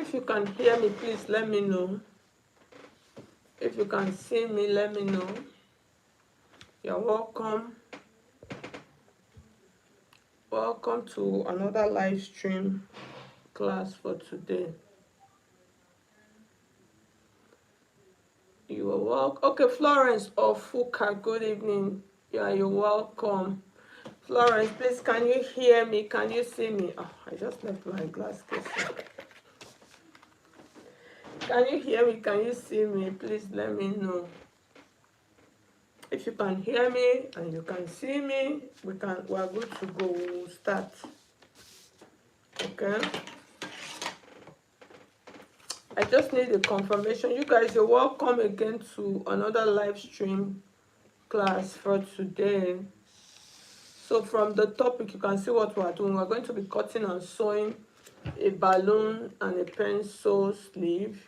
If you can hear me, please let me know. If you can see me, let me know. You're welcome. Welcome to another live stream class for today. You are welcome. Okay, Florence or Fuka, good evening. Yeah, you're welcome. Florence, please, can you hear me? Can you see me? Oh, I just left my glass case. Can you hear me? Can you see me? Please let me know. If you can hear me and you can see me, we are good to go. We'll start. Okay. I just need a confirmation. You guys are welcome again to another live stream class for today. So from the topic, you can see what we are doing. We're going to be cutting and sewing a balloon and a pencil sleeve.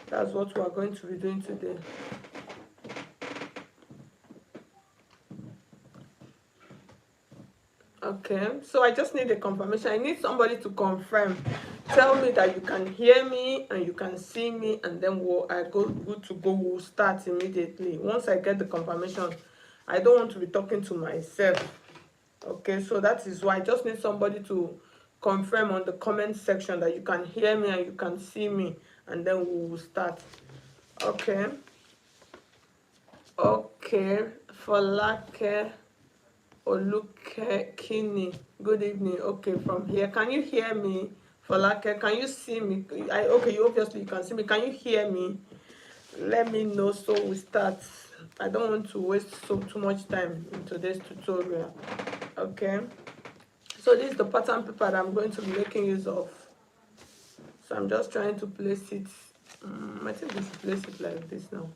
That's what we are going to be doing today. Okay, so I just need a confirmation. I need somebody to confirm. Tell me that you can hear me and you can see me, and then I go good to go. We'll start immediately. Once I get the confirmation, I don't want to be talking to myself. Okay, so that is why I just need somebody to confirm on the comment section that you can hear me and you can see me, and then we will start. Okay. Okay, Folake Olukekini, good evening. Okay, from here, can you hear me? Folake, can you see me? Okay, you obviously you can see me. Can you hear me? Let me know so we start. I don't want to waste too much time in today's tutorial. Okay, so this is the pattern paper that I'm going to be making use of. So I'm just trying to place it. I think we should place it like this now.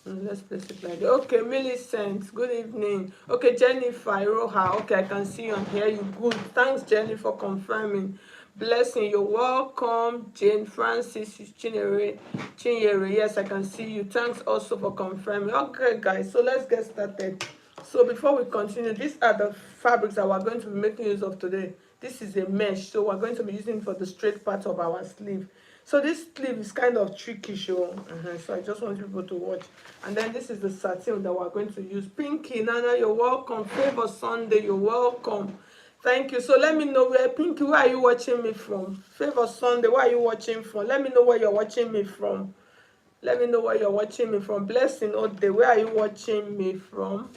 Let's place it like that. Okay, Millicent, good evening. Okay, Jennifer Iroha, okay, I can see you and hear you. Good. Thanks, Jenny, for confirming. Blessing, you're welcome. Jane Francis, Chinyere, yes, I can see you. Thanks also for confirming. Okay, guys, so let's get started. So before we continue, these are the fabrics that we're going to be making use of today. This is a mesh, so we're going to be using it for the straight part of our sleeve. So this sleeve is kind of tricky, so I just want people to watch. And then this is the satin that we're going to use. Pinky, Nana, you're welcome. Favor Sunday, you're welcome. Thank you. So let me know where, Pinky, where are you watching me from? Favor Sunday, where are you watching from? Let me know where you're watching me from. Let me know where you're watching me from. Blessing Ode, where are you watching me from?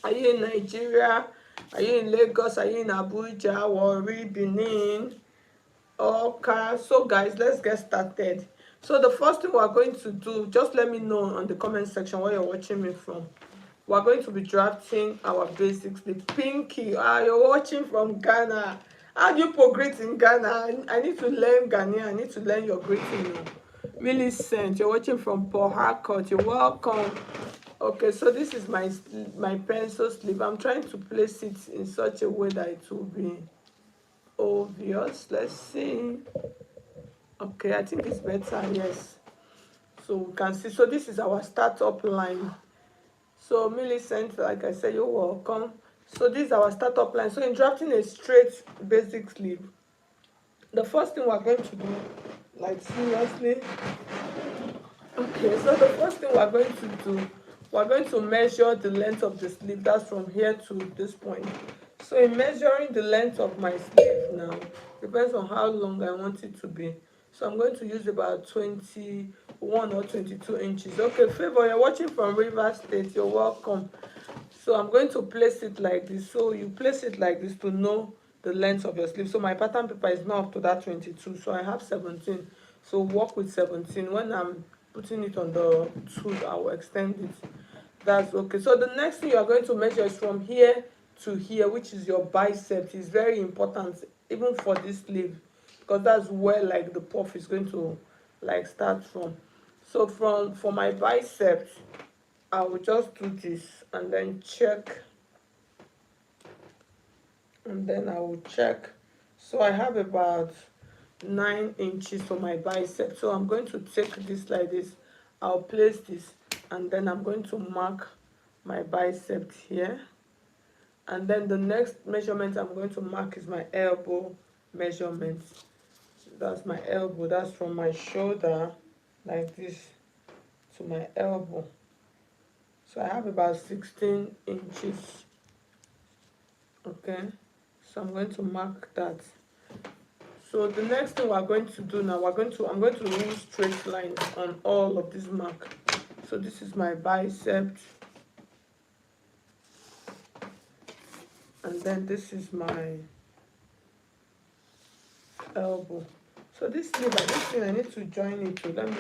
Are you in Nigeria? Are you in Lagos? Are you in Abuja, Warri, Benin? Okay, so guys, let's get started. So the first thing we're going to do, just let me know on the comment section where you're watching me from. We're going to be drafting our basics. The Pinky, you're watching from Ghana. How do you put greet in Ghana? I need to learn Ghanaian. I need to learn your greeting. Millicent, you're watching from Port Harcourt. You're welcome. Okay, so this is my pencil sleeve. I'm trying to place it in such a way that it will be obvious. Let's see. Okay, I think it's better. Yes, so we can see. So this is our startup line. So Millicent, like I said, you're welcome. So this is our startup line. So in drafting a straight basic sleeve, the first thing we're going to do, like seriously, okay, so the first thing we're going to do, we're going to measure the length of the sleeve. That's from here to this point. So in measuring the length of my sleeve now, depends on how long I want it to be. So I'm going to use about 21 or 22 inches. Okay, Favor, you're watching from Rivers State. You're welcome. So I'm going to place it like this. So you place it like this to know the length of your sleeve. So my pattern paper is not up to that 22. So I have 17. So work with 17. When I'm putting it on the tool, I will extend it. That's okay. So the next thing you are going to measure is from here to here, which is your bicep. It's very important, even for this sleeve, because that's where like the puff is going to like start from. So for my bicep, I will just do this and then check, and then I will check. So I have about 9 inches for my bicep. So I'm going to take this like this. I'll place this, and then I'm going to mark my bicep here. And then the next measurement I'm going to mark is my elbow measurement. That's my elbow. That's from my shoulder like this to my elbow. So I have about 16 inches. Okay, so I'm going to mark that. So the next thing we're going to do now, I'm going to rule straight lines on all of this mark. So this is my bicep, and then this is my elbow. So this sleeve, this thing I need to join it to. Let me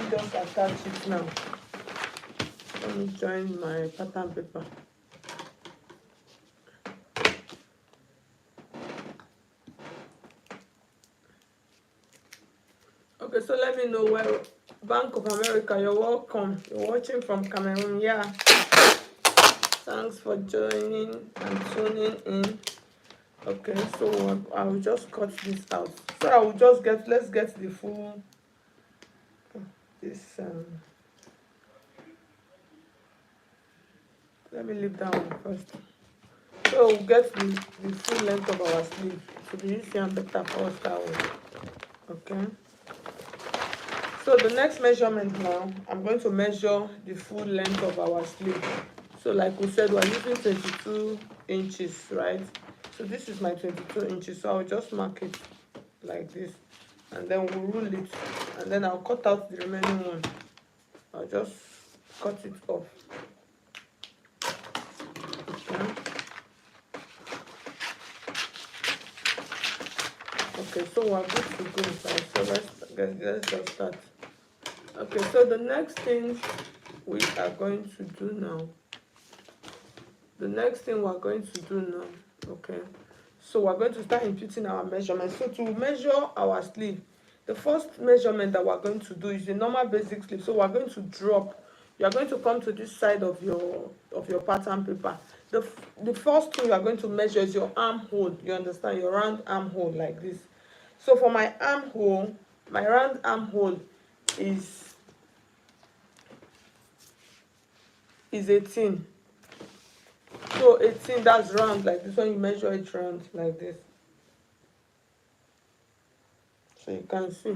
just attach it now. Let me join my pattern paper. Okay, so let me know where Bank of America, you're welcome. You're watching from Cameroon, yeah. Thanks for joining and tuning in. Okay, so I will just cut this out. So I will just let's get the full, this, let me leave that one first. So we'll get the full length of our sleeve. So be easier and better for us that way. Okay. So the next measurement now, I'm going to measure the full length of our sleeve. So like we said, we're using 22 inches, right? So this is my 22 inches. So I'll just mark it like this. And then we'll rule it. And then I'll cut out the remaining one. I'll just cut it off. Okay. Okay, so we're good to go. So let's just start. Okay, so the next thing we are going to do now. Okay, so we're going to start imputing our measurements. So to measure our sleeve, the first measurement that we're going to do is the normal basic sleeve. So we're going to drop. You are going to come to this side of your pattern paper. The first thing you are going to measure is your armhole. You understand? Your round armhole like this. So for my armhole, my round armhole is 18. So 18, that's round like this. When you measure it round like this, so you can see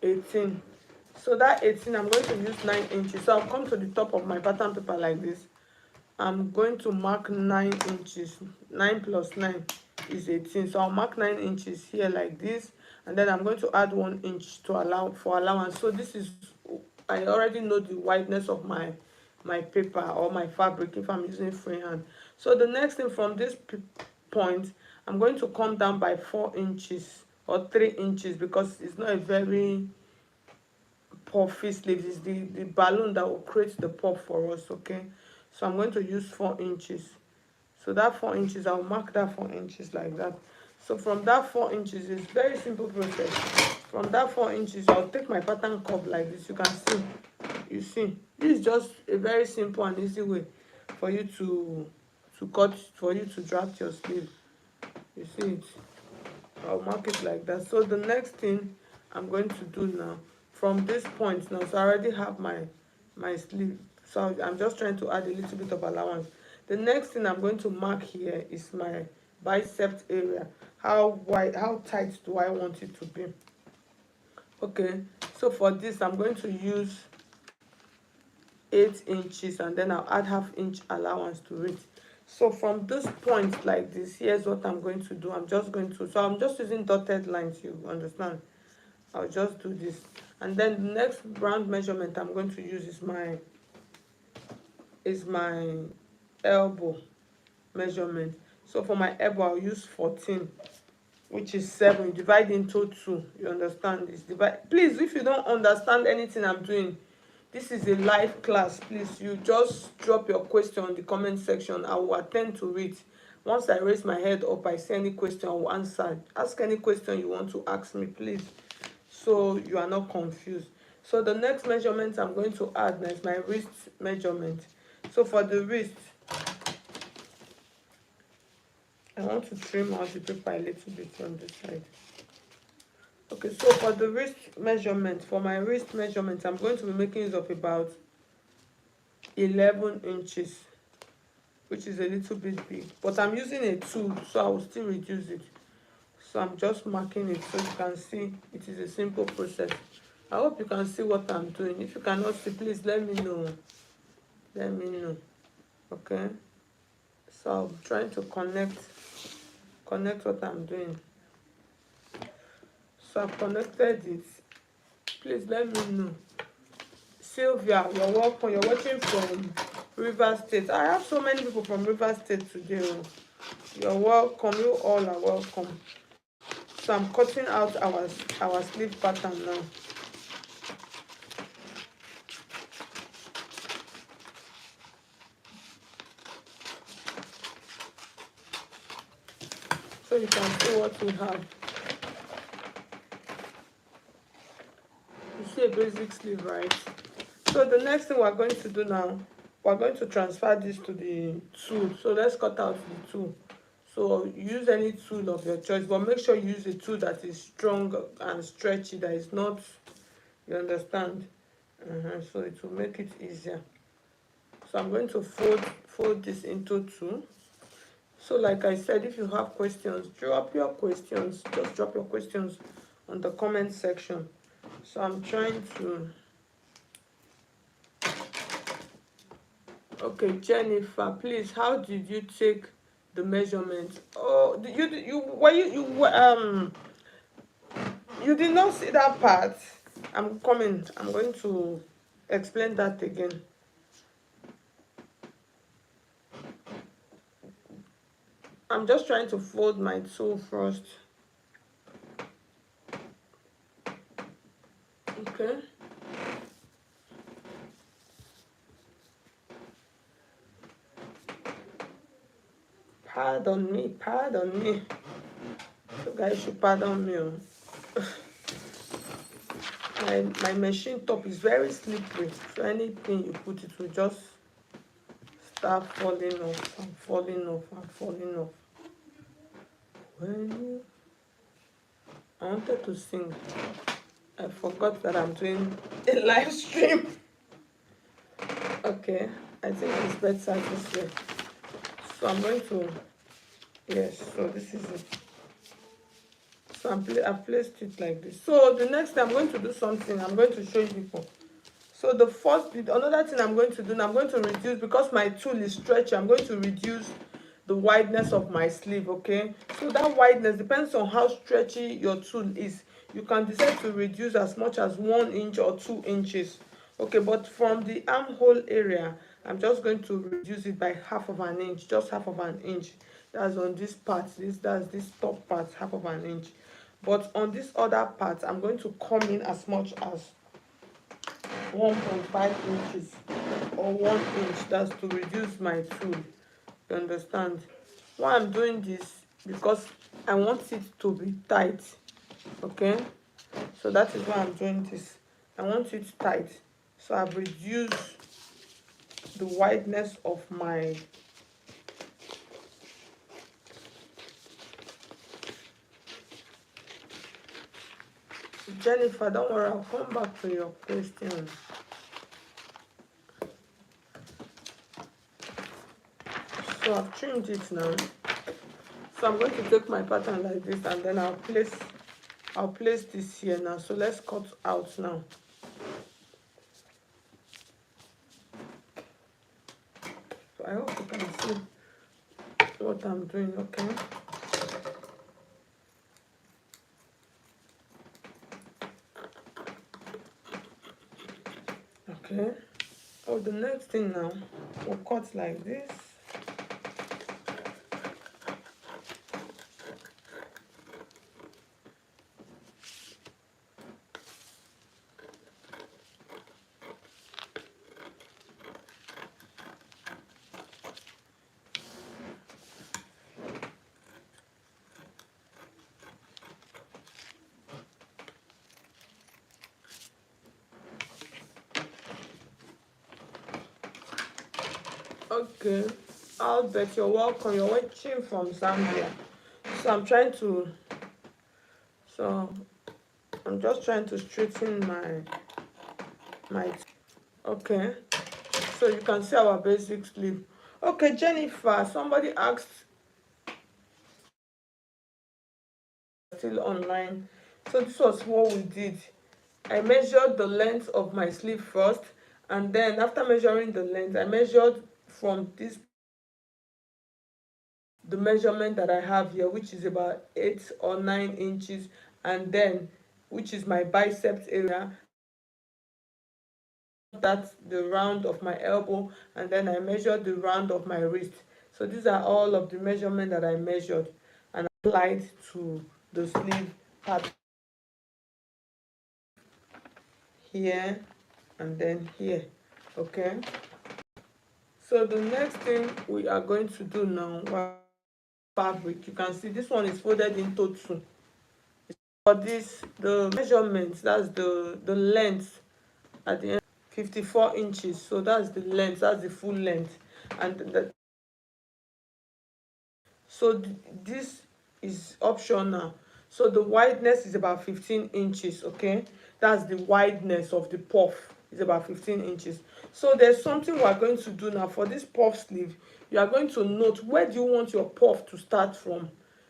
18. So that 18, I'm going to use 9 inches. So I'll come to the top of my pattern paper like this. I'm going to mark 9 inches. 9 plus 9 is 18. So I'll mark 9 inches here like this, and then I'm going to add 1 inch to allow for allowance. So this is, I already know the wideness of my paper or my fabric if I'm using freehand. So the next thing, from this point, I'm going to come down by 4 inches or 3 inches, because it's not a very puffy sleeve. It's the balloon that will create the puff for us. Okay, so I'm going to use 4 inches. So that 4 inches, I'll mark that 4 inches like that. So from that 4 inches, it's very simple process. From that 4 inches, I'll take my pattern curve like this. You can see, you see, this is just a very simple and easy way for you to cut, for you to draft your sleeve. You see it? I'll mark it like that. So the next thing I'm going to do now, from this point now, so I already have my sleeve. So I'm just trying to add a little bit of allowance. The next thing I'm going to mark here is my bicep area. How wide, how tight do I want it to be? Okay, so for this, I'm going to use 8 inches, and then I'll add ½ inch allowance to it. So from this point like this, here's what I'm going to do. I'm just using dotted lines, you understand? I'll just do this. And then the next round measurement I'm going to use is my elbow measurement. So for my elbow, I'll use 14, which is 7. You divide into 2. You understand this? Please, if you don't understand anything I'm doing, this is a live class. Please, you just drop your question in the comment section. I will attend to it. Once I raise my head up, I see any question, I will answer. Ask any question you want to ask me, please, so you are not confused. So the next measurement I'm going to add now is my wrist measurement. So for the wrist, I want to trim out the paper a little bit on this side. Okay, so for the wrist measurement, I'm going to be making use of about 11 inches, which is a little bit big. But I'm using a tool, so I will still reduce it. So I'm just marking it so you can see it is a simple process. I hope you can see what I'm doing. If you cannot see, please let me know. Let me know. Okay. So I'm trying to connect what I'm doing. So I've connected it. Please let me know. Sylvia, you're welcome. You're watching from River State. I have so many people from River State today. You're welcome. You all are welcome. So I'm cutting out our sleeve pattern now. So you can see what we have. You see a basic sleeve, right? So the next thing we're going to do now, we're going to transfer this to the tool. So let's cut out the tool. So use any tool of your choice, but make sure you use a tool that is strong and stretchy, that is not, you understand? So it will make it easier. So I'm going to fold this into two. So like I said, if you have questions, drop your questions. Just drop your questions on the comment section. So I'm trying to. Okay, Jennifer, please, how did you take the measurement? Oh, you did not see that part. I'm coming. I'm going to explain that again. I'm just trying to fold my tool first. Okay. Pardon me, pardon me. You guys should pardon me. My machine top is very slippery, so anything you put, it will just start falling off and falling off and falling off. When you, I wanted to sing, I forgot that I'm doing a live stream. Okay, I think it's better this way. So I'm going to, yes, so this is it. So I've placed it like this. So the next time I'm going to do something, I'm going to show you people. So the first bit, another thing I'm going to do, I'm going to reduce, because my tool is stretchy, I'm going to reduce the wideness of my sleeve. Okay, so that wideness depends on how stretchy your tool is. You can decide to reduce as much as 1 inch or 2 inches. Okay, but from the armhole area, I'm just going to reduce it by half of an inch, just half of an inch. That's on this part, that's this top part, half of an inch. But on this other part, I'm going to come in as much as 1.5 inches or 1 inch. That's to reduce my tool. You understand? Why I'm doing this? Because I want it to be tight. Okay, so that is why I'm doing this. I want it tight, so I've reduced the wideness of my Jennifer. Don't worry, I'll come back to your question. So I've trimmed it now. So I'm going to take my pattern like this, and then I'll place this here now. So let's cut out now. So I hope you can see what I'm doing. Okay. Okay. Oh, the next thing now, we'll cut like this. Okay, Albert, you're welcome. You're watching from Zambia. So so I'm just trying to straighten my. Okay, so you can see our basic sleeve. Okay, Jennifer, somebody asked still online. So this was what we did. I measured the length of my sleeve first, and then after measuring the length, I measured from this the measurement that I have here, which is about 8 or 9 inches, and then which is my biceps area, that's the round of my elbow, and then I measured the round of my wrist. So these are all of the measurement that I measured and applied to the sleeve part here and then here. Okay, so the next thing we are going to do now, fabric, you can see this one is folded into two. For this, the measurements, that's the length at the end, 54 inches. So that's the length, that's the full length. And so this is optional. So the wideness is about 15 inches. Okay, that's the wideness of the puff, is about 15 inches. So there's something we are going to do now. For this puff sleeve, you are going to note, where do you want your puff to start from?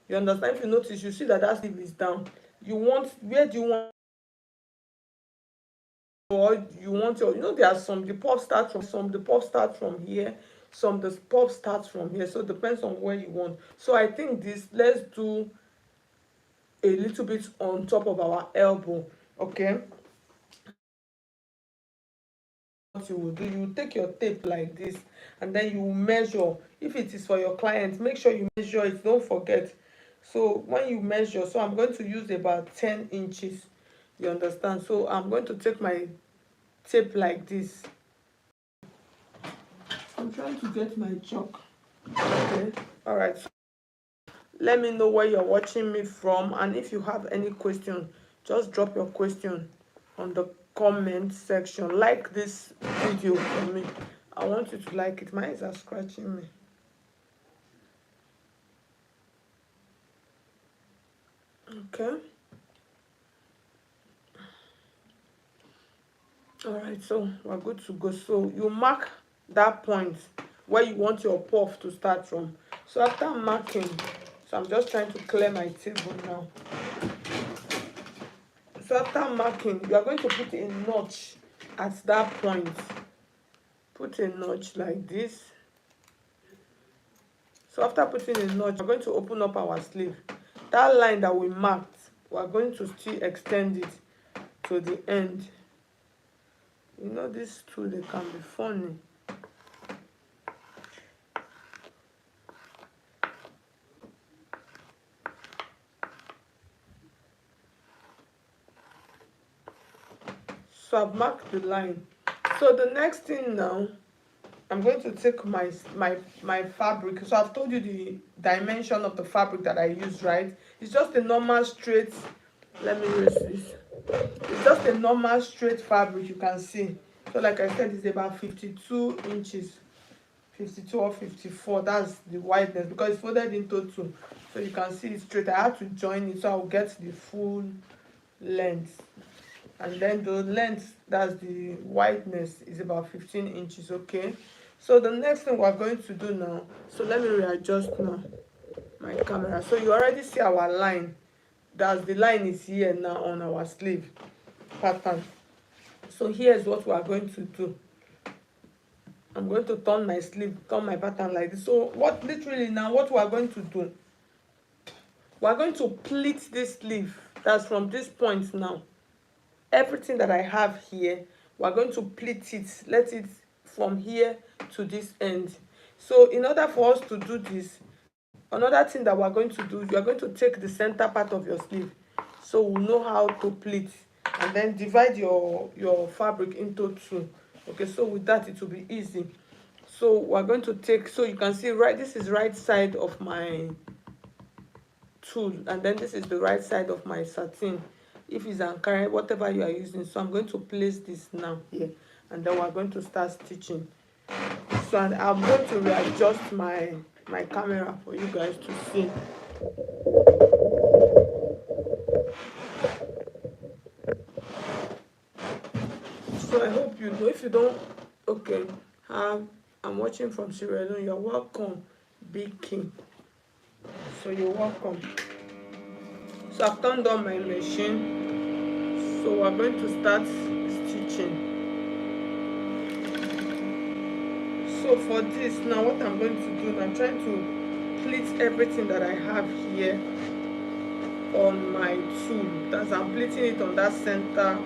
You understand? If you notice, you see that that sleeve is down. You want, where do you want, or you want your, there are some the puff start from, some the puff start from here, some the puff starts from here. So it depends on where you want. So I think this, let's do a little bit on top of our elbow. Okay, what you will do, you will take your tape like this, and then you will measure. If it is for your client, make sure you measure it, don't forget. So when you measure, so I'm going to use about 10 inches, you understand? So I'm going to take my tape like this. I'm trying to get my chalk. Okay, all right, so let me know where you're watching me from, and if you have any question, just drop your question on the comment section. Like this video for me, I want you to like it. My eyes are scratching me. Okay, all right, so we're good to go. So you mark that point where you want your puff to start from. So after marking, so I'm just trying to clear my table now. So after marking, you are going to put a notch at that point. Put a notch like this. So after putting a notch, we're going to open up our sleeve. That line that we marked, we're going to still extend it to the end. These two, they can be funny. So I've marked the line. So the next thing now, I'm going to take my fabric. So I've told you the dimension of the fabric that I use, right? It's just a normal straight, let me raise this. It's just a normal straight fabric, you can see. So like I said, it's about 52 inches, 52 or 54. That's the wideness, because it's folded into two. So you can see it's straight. I had to join it so I'll get the full length. And then the length, that's the wideness, is about 15 inches. Okay, so the next thing we're going to do now, so let me readjust now my camera. So you already see our line. That's the line is here now on our sleeve pattern. So here's what we are going to do. I'm going to turn my sleeve, turn my pattern like this. So what literally now, what we are going to do, we are going to pleat this sleeve. That's from this point now. Everything that I have here, we're going to pleat it, let it from here to this end. So in order for us to do this, another thing that we're going to do, you're going to take the center part of your sleeve, so we'll know how to pleat, and then divide your fabric into two. Okay, so with that it will be easy. So we're going to take, so you can see, right, this is right side of my tool, and then this is the right side of my satin, if it's Ankara, whatever you are using. So I'm going to place this now here, and then we're going to start stitching. So and I'm going to readjust my camera for you guys to see. So I hope you know. If you don't, okay, I'm watching from Sierra Leone. You're welcome, Big King. So you're welcome. So I've turned on my machine, so we're going to start stitching. So for this now, what I'm going to do, I'm trying to pleat everything that I have here on my tool. That's, I'm pleating it on that center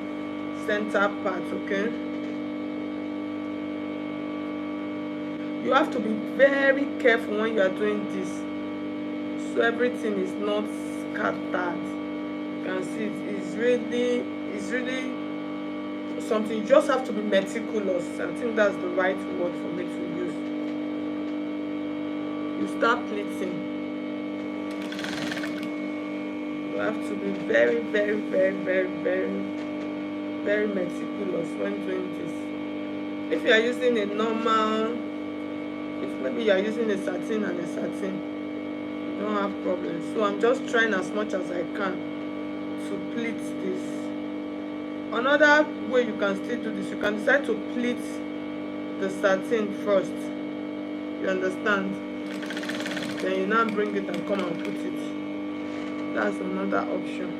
part. Okay, you have to be very careful when you are doing this, so everything is not scattered. You can see it's really something. You just have to be meticulous. I think that's the right word for me to use. You start pleating, you have to be very meticulous when doing this. If you are using a normal, if maybe you are using a satin and a satin, you don't have problems. So I'm just trying as much as I can to pleat this. Another way you can still do this, you can decide to pleat the satin first, you understand, then you now bring it and come and put it. That's another option.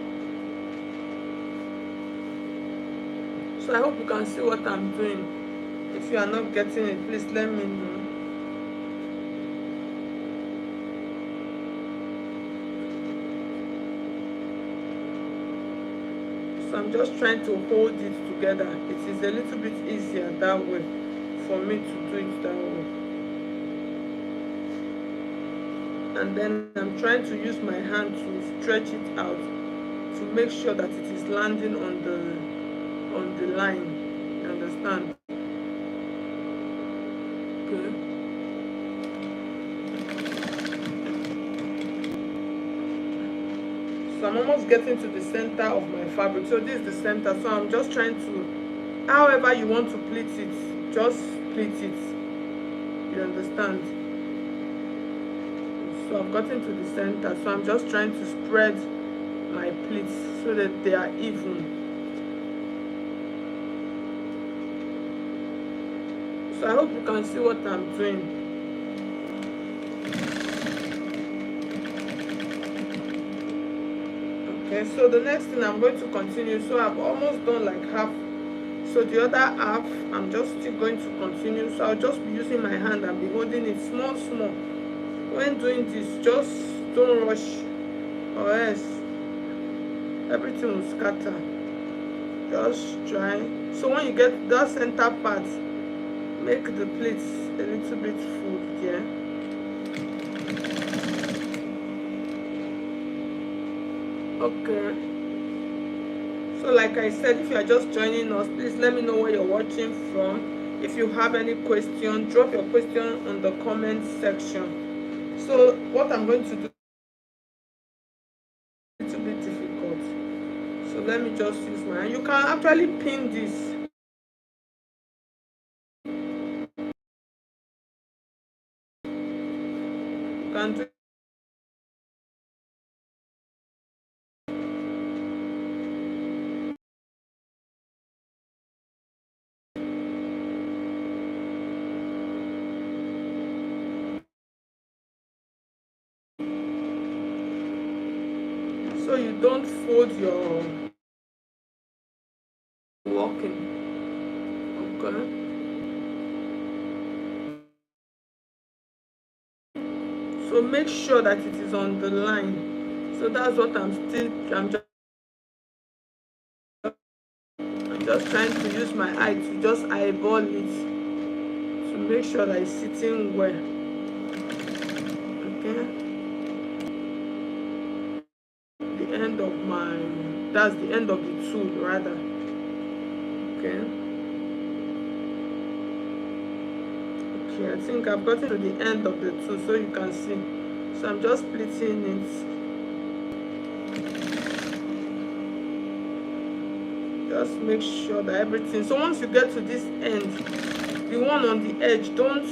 So I hope you can see what I'm doing. If you are not getting it, please let me know. So I'm just trying to hold it together. It is a little bit easier that way for me to do it that way. And then I'm trying to use my hand to stretch it out to make sure that it is landing on the line. You understand? Okay. So I'm almost getting to the center of my fabric. So this is the center. So I'm just trying to, however you want to pleat it, just pleat it. You understand? So I've gotten to the center. So I'm just trying to spread my pleats so that they are even. So I hope you can see what I'm doing. Okay, so the next thing I'm going to continue. So I've almost done like half. So the other half, I'm just still going to continue. So I'll just be using my hand and be holding it small. When doing this, just don't rush, or else everything will scatter. Just try. So when you get that center part, make the pleats a little bit full there. Okay, so like I said, if you are just joining us, please let me know where you're watching from. If you have any question, drop your question on the comment section. So what I'm going to do is a little bit difficult, so let me just use my hand. You can actually pin this. You can do. So you don't fold your walking. Okay, so make sure that it is on the line. So that's what I'm just trying to use my eye to just eyeball it to make sure that it's sitting well. Okay, the end of my, that's the end of the tool rather. Okay, I think I've gotten to the end of the tool, so you can see. So I'm just pleating it. Just make sure that everything. So once you get to this end, the one on the edge, don't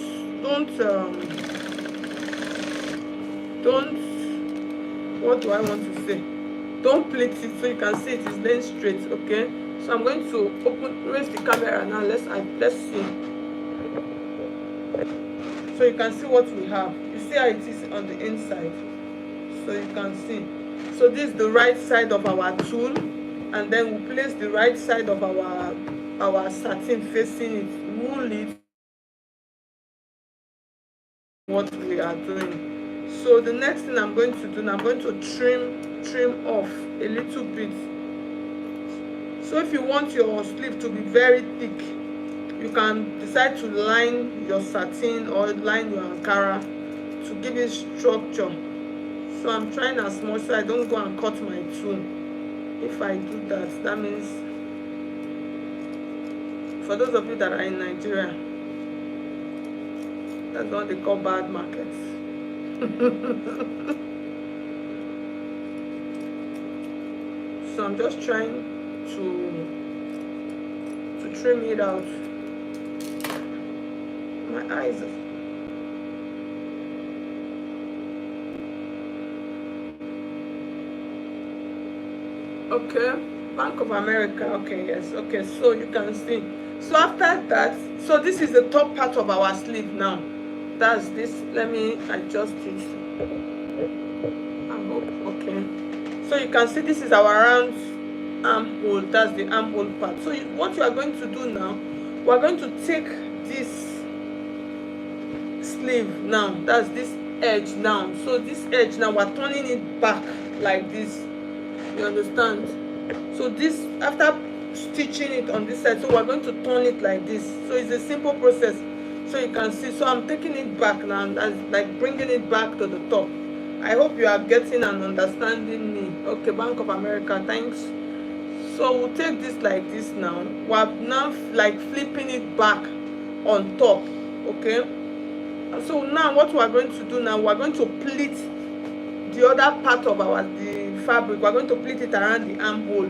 what do I want to say? Don't pleat it so you can see it is laying straight. Okay. So I'm going to raise the camera now. Let's see. So you can see what we have. You see how it is on the inside. So you can see. So this is the right side of our tool, and then we place the right side of our satin facing it, roll it. What we are doing. So the next thing I'm going to do now, I'm going to trim off a little bit. So if you want your sleeve to be very thick, you can decide to line your satin or line your Ankara to give it structure. So I'm trying as much so I don't go and cut my tool. If I do that, that means, for those of you that are in Nigeria, that's what they call bad markets. So I'm just trying to trim it out. My eyes. Okay, Bank of America. Okay, yes. Okay, so you can see. So after that, so this is the top part of our sleeve now. That's this. Let me adjust it. Okay. So you can see this is our round armhole. That's the armhole part. So what you are going to do now, we are going to take this sleeve now. That's this edge now. So this edge now, we're turning it back like this. You understand? So this, after stitching it on this side, so we're going to turn it like this. So it's a simple process. So you can see, so I'm taking it back now, that's like bringing it back to the top. I hope you are getting and understanding me. Okay, Bank of America, thanks. So we'll take this like this now. We're now like flipping it back on top. Okay, so now what we're going to do now, we're going to pleat the other part of the fabric. We're going to pleat it around the armhole.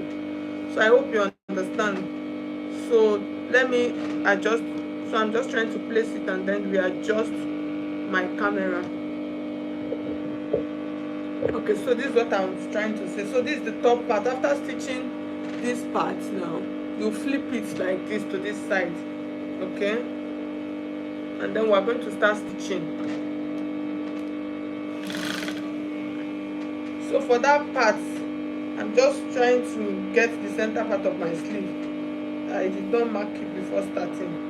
So I hope you understand. So let me adjust. So I'm just trying to place it and then readjust my camera. Okay, so this is what I was trying to say. So this is the top part. After stitching this part now, you flip it like this to this side. Okay, and then we're going to start stitching. So for that part, I'm just trying to get the center part of my sleeve. I did not mark it before starting.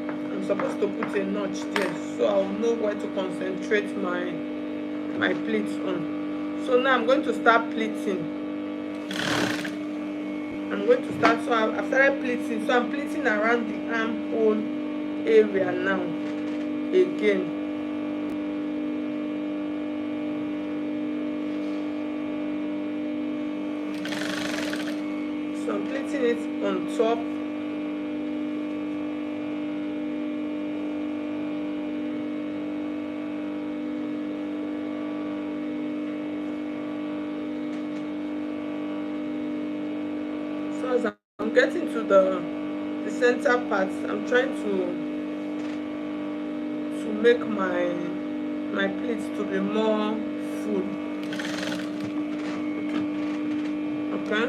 I'm supposed to put a notch there, so I'll know where to concentrate my pleats on. So now I'm going to start pleating. I'm going to start, so I've started pleating. So I'm pleating around the armhole area now again. So I'm pleating it on top. So as I'm getting to the center part, I'm trying to make my pleats to be more full. Okay.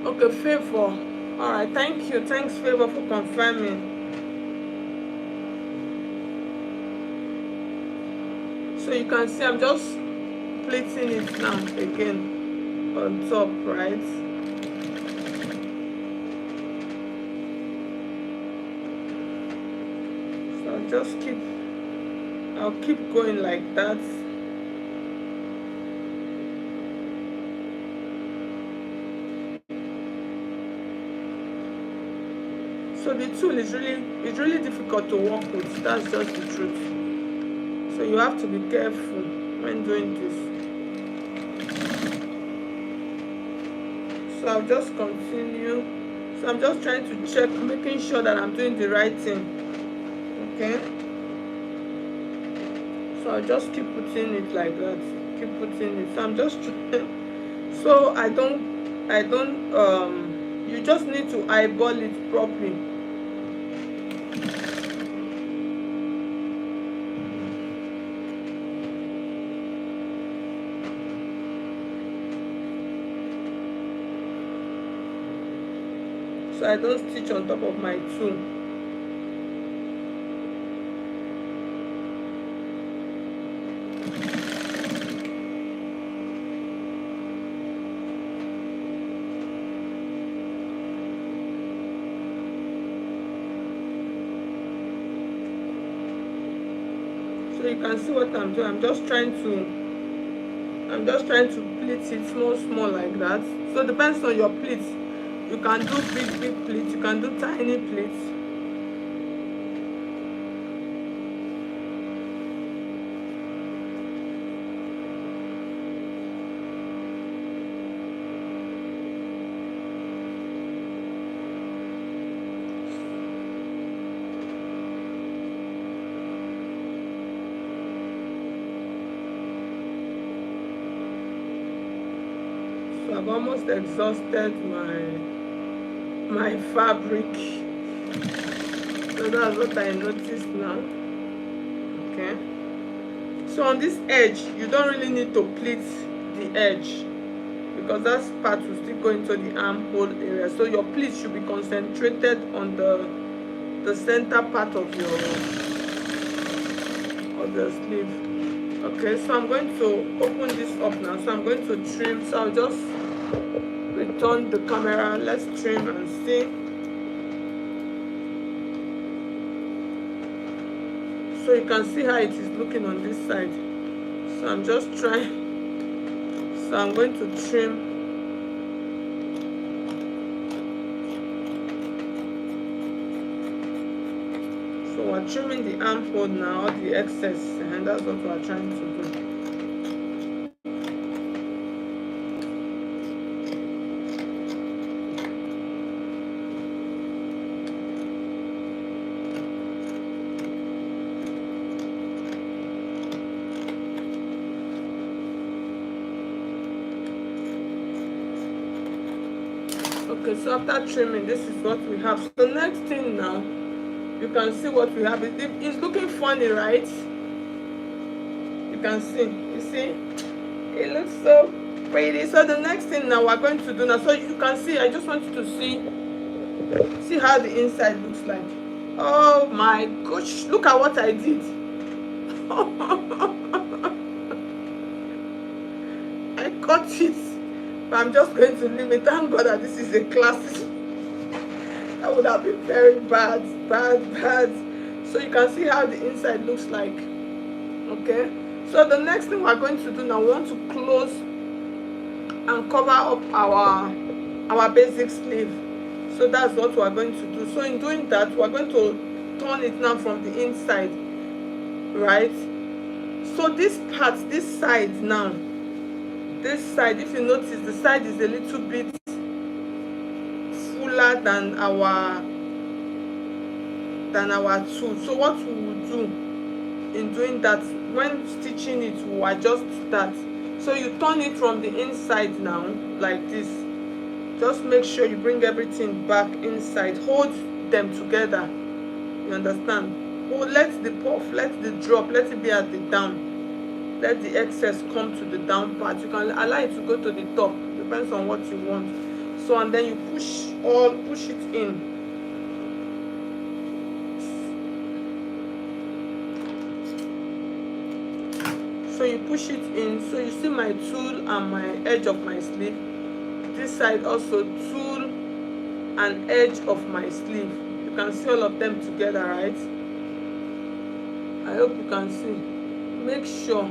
Okay, Favor. All right, thank you. Thanks, Favor, for confirming. So you can see I'm just pleating it now again on top, right? So I'll keep going like that. So the tool is really difficult to work with. That's just the truth. So you have to be careful when doing this. So I'll just continue. So I'm just trying to check, making sure that I'm doing the right thing. Okay. So I'll just keep putting it like that. Keep putting it. So I'm just trying. So I don't. You just need to eyeball it properly. So I don't stitch on top of my tool. can see what I'm doing. I'm just trying to pleat it small like that. So depends on your pleats. You can do big pleats, you can do tiny pleats. So I've almost exhausted my fabric. So that's what I noticed now. Okay. So on this edge, you don't really need to pleat the edge, because that part will still go into the armhole area. So your pleat should be concentrated on the center part of the sleeve. Okay, so I'm going to open this up now. So I'm going to trim. So I'll just return the camera. Let's trim and see. So you can see how it is looking on this side. So I'm just trying. So I'm going to trim. So we're trimming the armhole now, the excess, and that's what we're trying to do. Okay, so after trimming, this is what we have. So the next thing now, you can see what we have. It's looking funny, right? You can see. You see? It looks so pretty. So the next thing now we're going to do now. So you can see, I just want you to see how the inside looks like. Oh my gosh, look at what I did. I cut it. But I'm just going to leave it. Thank God that this is a classic. That would have been very bad. So you can see how the inside looks like. Okay, so the next thing we're going to do now, we want to close and cover up our basic sleeve. So that's what we're going to do. So in doing that, we're going to turn it now from the inside, right? So this part, this side now, this side, if you notice, the side is a little bit fuller than our tool. So what we will do in doing that, when stitching it, we'll adjust that. So you turn it from the inside now like this. Just make sure you bring everything back inside. Hold them together. You understand? Hold, let the puff, let the drop, let it be at the down. Let the excess come to the down part. You can allow it to go to the top. Depends on what you want. So and then you push it in. So you push it in. So you see my tool and my edge of my sleeve. This side also tool and edge of my sleeve. You can see all of them together, right? I hope you can see. Make sure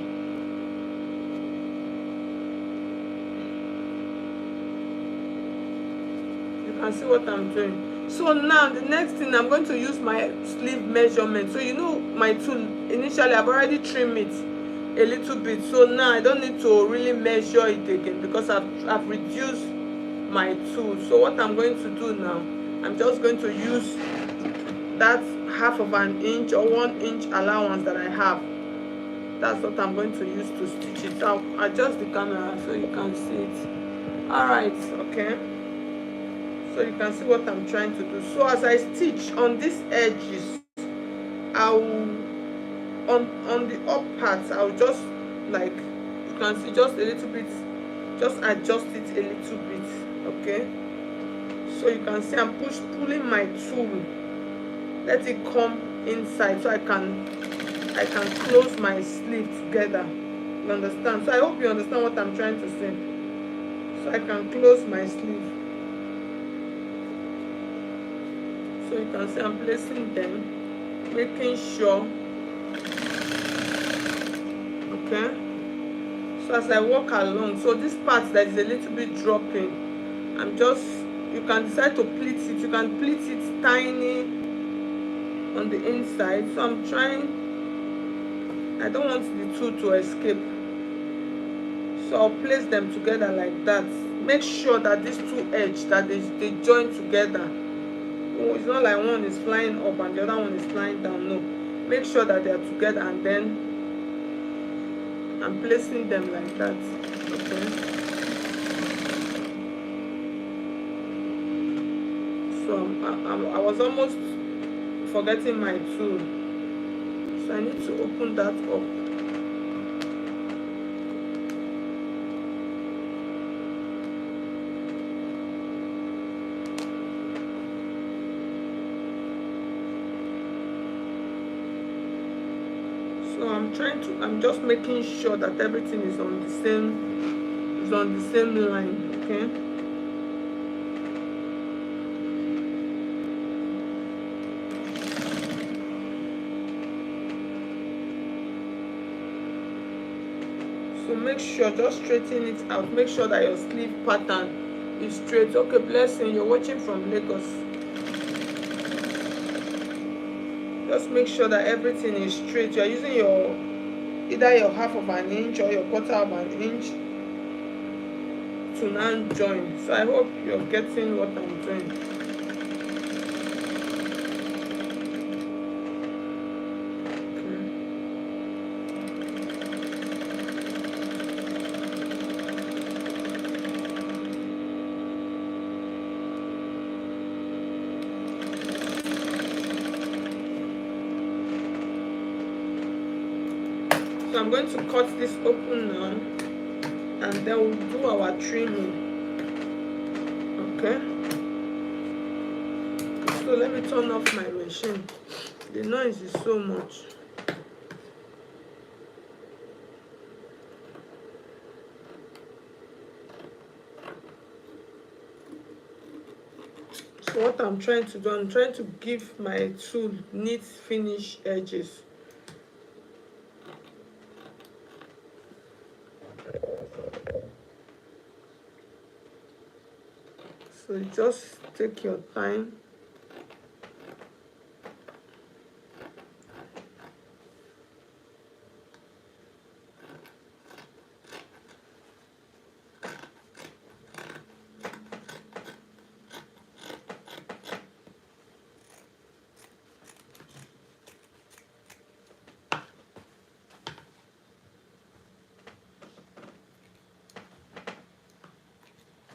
you can see what I'm doing. So now the next thing, I'm going to use my sleeve measurement. So you know my tool, initially I've already trimmed it a little bit. So now I don't need to really measure it again because I've reduced my tool. So what I'm going to do now, I'm just going to use that 1/2 inch or 1 inch allowance that I have. That's what I'm going to use to stitch it. I'll adjust the camera so you can see it. All right, okay. So you can see what I'm trying to do. So as I stitch on these edges, on the up parts, I'll just, like you can see, just a little bit, just adjust it a little bit. Okay, so you can see I'm pulling my tool, let it come inside so I can close my sleeve together. You understand? So I hope you understand what I'm trying to say. So I can close my sleeve. So you can see I'm placing them, making sure Okay, so as I walk along, so this part that is a little bit dropping, I'm just, you can decide to pleat it, you can pleat it tiny on the inside. So I'm trying, I don't want the two to escape, so I'll place them together like that. Make sure that these two edges that they join together. Oh, it's not like one is flying up and the other one is flying down. No, make sure that they are together, and then I'm placing them like that. Okay, so I was almost forgetting my tool, so I need to open that up. So I'm just making sure that everything is on the same line. Okay, so make sure, just straighten it out, make sure that your sleeve pattern is straight. Okay, Blessing, you're watching from Lagos. Just make sure that everything is straight. You're using either your half of an inch or your quarter of an inch to now join. So I hope you're getting what I'm doing. So I'm going to cut this open now, and then we'll do our trimming. Okay, so let me turn off my machine, the noise is so much. So what I'm trying to do, I'm trying to give my tool neat finish edges. So just take your time.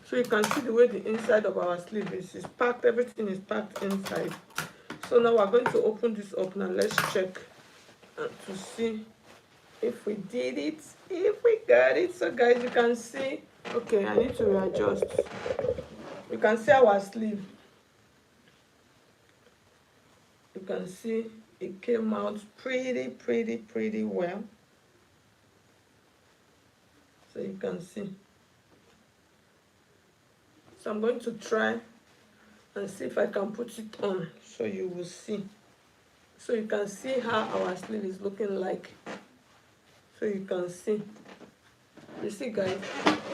So you can see the way the inside of our sleeve is packed, everything is packed inside. So now we're going to open this up. Now let's check to see if we did it, if we got it. So guys, you can see, okay, I need to readjust. You can see our sleeve. You can see it came out pretty well. So you can see. So I'm going to try and see if I can put it on, so you will see. So you can see how our sleeve is looking like. So you can see. You see, guys,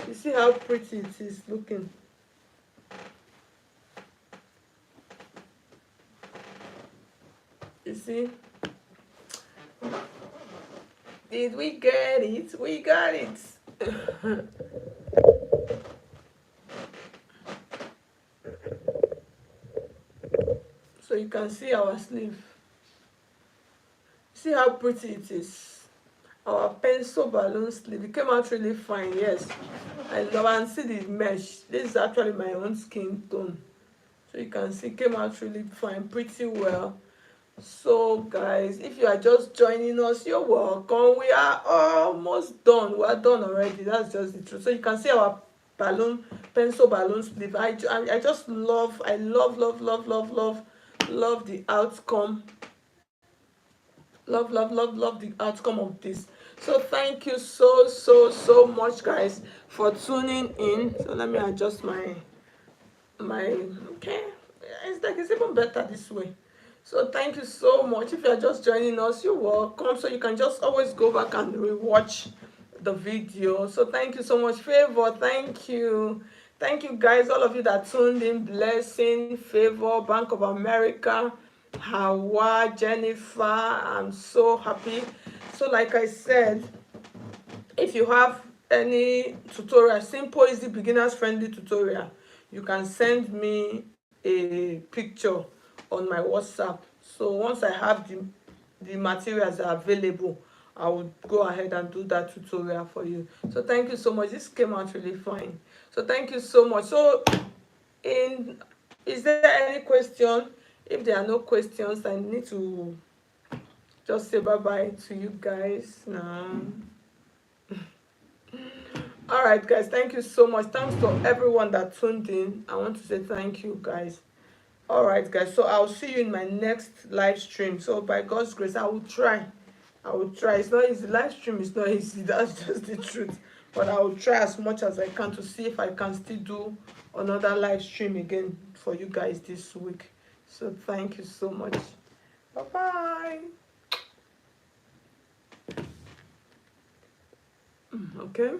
you see how pretty it is looking. You see? Did we get it? We got it. So you can see our sleeve. See how pretty it is. Our pencil balloon sleeve. It came out really fine. Yes, I love, and see the mesh. This is actually my own skin tone. So you can see it came out really fine, pretty well. So guys, if you are just joining us, you're welcome. We are almost done. We are done already. That's just the truth. So you can see our pencil balloon sleeve. I just love, I love the outcome. Love the outcome of this. So thank you so much, guys, for tuning in. So let me adjust my okay. It's like it's even better this way. So thank you so much. If you're just joining us, you're welcome. So you can just always go back and rewatch the video. So thank you so much. Favor, thank you. Thank you guys, all of you that tuned in. Blessing, Favor, Bank of America, Hawa, Jennifer. I'm so happy. So like I said, if you have any tutorial, simple, easy, beginners friendly tutorial, you can send me a picture on my WhatsApp. So once I have the materials are available, I would go ahead and do that tutorial for you. So thank you so much. This came out really fine. So thank you so much. So in is there any question? If there are no questions, I need to just say bye bye to you guys now. All right, guys, thank you so much. Thanks to everyone that tuned in. I want to say thank you, guys. All right, guys, so I'll see you in my next live stream. So by God's grace, I will try. I will try. It's not easy. Live stream is not easy. That's just the truth. But I will try as much as I can to see if I can still do another live stream again for you guys this week. So thank you so much. Bye-bye. Okay.